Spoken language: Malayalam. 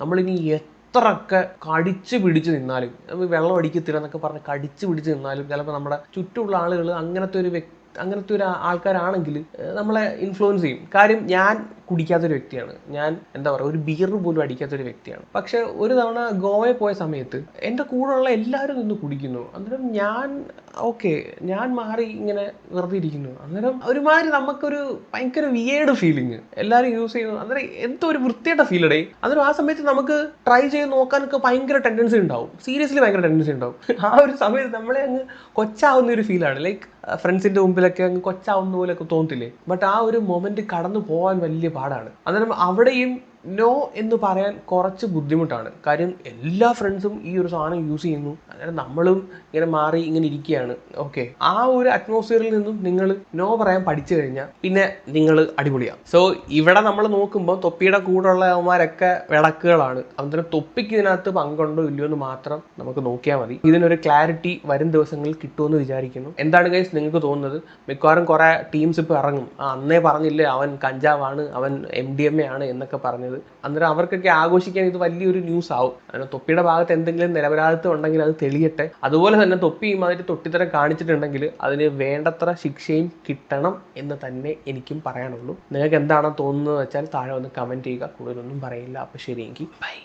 നമ്മളിനി എത്രയൊക്കെ കടിച്ചു പിടിച്ച് നിന്നാലും വെള്ളം അടിക്കത്തില്ല എന്നൊക്കെ പറഞ്ഞ് കടിച്ചു പിടിച്ച് നിന്നാലും ചിലപ്പോൾ നമ്മുടെ ചുറ്റുമുള്ള ആളുകൾ അങ്ങനത്തെ ഒരു ആൾക്കാരാണെങ്കിൽ നമ്മളെ ഇൻഫ്ലുവൻസ് ചെയ്യും. കാര്യം ഞാൻ കുടിക്കാത്തൊരു വ്യക്തിയാണ്, ഞാൻ എന്താ പറയുക ഒരു ബിയർ പോലും അടിക്കാത്തൊരു വ്യക്തിയാണ്. പക്ഷെ ഒരു തവണ ഗോവയിൽ പോയ സമയത്ത് എൻ്റെ കൂടെയുള്ള എല്ലാവരും നിന്ന് കുടിക്കുന്നു. അന്നേരം ഞാൻ മാറി ഇങ്ങനെ വെറുതെ ഇരിക്കുന്നു. അന്നേരം ഒരുമാതിരി നമുക്കൊരു ഭയങ്കര വിയേർഡ് ഫീലിങ്, എല്ലാവരും യൂസ് ചെയ്യുന്നു. അന്നേരം എന്തോ ഒരു വൃത്തിയായിട്ട ഫീലടേ. അന്നേരം ആ സമയത്ത് നമുക്ക് ട്രൈ ചെയ്ത് നോക്കാനൊക്കെ ഭയങ്കര ടെൻഡൻസി ഉണ്ടാവും, സീരിയസ്ലി ഭയങ്കര ടെൻഡൻസി ഉണ്ടാവും. ആ ഒരു സമയത്ത് നമ്മളെ അങ്ങ് കൊച്ചാവുന്ന ഒരു ഫീലാണ്, ലൈക്ക് ഫ്രണ്ട്സിന്റെ മുമ്പിലൊക്കെ അങ്ങ് കൊച്ചാവുന്ന പോലെയൊക്കെ തോന്നത്തില്ലേ. ബട്ട് ആ ഒരു മൊമെന്റ് കടന്നു പോകാൻ വലിയ പാടാണ്. അന്നേരം അവിടെയും നോ എന്ന് പറയാൻ കുറച്ച് ബുദ്ധിമുട്ടാണ്. കാര്യം എല്ലാ ഫ്രണ്ട്സും ഈ ഒരു സാധനം യൂസ് ചെയ്യുന്നു, അന്നേരം നമ്മളും ഇങ്ങനെ മാറി ഇങ്ങനെ ഇരിക്കുകയാണ്. ഓക്കെ, ആ ഒരു അറ്റ്മോസ്ഫിയറിൽ നിന്നും നിങ്ങൾ നോ പറയാൻ പഠിച്ചു കഴിഞ്ഞാൽ പിന്നെ നിങ്ങൾ അടിപൊളിയാണ്. സോ ഇവിടെ നമ്മൾ നോക്കുമ്പോൾ തൊപ്പിയുടെ കൂടെയുള്ള അവന്മാരൊക്കെ വിളക്കുകളാണ്. അന്നേരം തൊപ്പിക്ക് ഇതിനകത്ത് പങ്കുണ്ടോ ഇല്ലയോ എന്ന് മാത്രം നമുക്ക് നോക്കിയാൽ മതി. ഇതിനൊരു ക്ലാരിറ്റി വരും ദിവസങ്ങളിൽ കിട്ടുമെന്ന് വിചാരിക്കുന്നു. എന്താണ് ഗൈസ് നിങ്ങൾക്ക് തോന്നുന്നത്? മിക്കവാറും കുറെ ടീംസ് ഇപ്പോൾ ഇറങ്ങും, അന്നേ പറഞ്ഞില്ലേ അവൻ കഞ്ചാവാണ്, അവൻ MDMA ആണ് എന്നൊക്കെ പറഞ്ഞത്. അന്നേരം അവർക്കൊക്കെ ആഘോഷിക്കാൻ ഇത് വലിയൊരു ന്യൂസ് ആവും. അങ്ങനെ തൊപ്പിയുടെ ഭാഗത്ത് എന്തെങ്കിലും നിരപരാധിത്വം ഉണ്ടെങ്കിൽ അത് തെളിയട്ടെ. അതുപോലെ തന്നെ തൊപ്പി മാതിരി തൊട്ടിത്തരം കാണിച്ചിട്ടുണ്ടെങ്കിൽ അതിന് വേണ്ടത്ര ശിക്ഷയും കിട്ടണം എന്ന് തന്നെ എനിക്കും പറയാനുള്ളൂ. നിങ്ങൾക്ക് എന്താണ് തോന്നുന്നത് വെച്ചാൽ താഴെ ഒന്ന് കമൻറ്റ് ചെയ്യുക. കൂടുതലൊന്നും പറയില്ല. അപ്പോൾ ശരിയെങ്കിൽ ബൈ.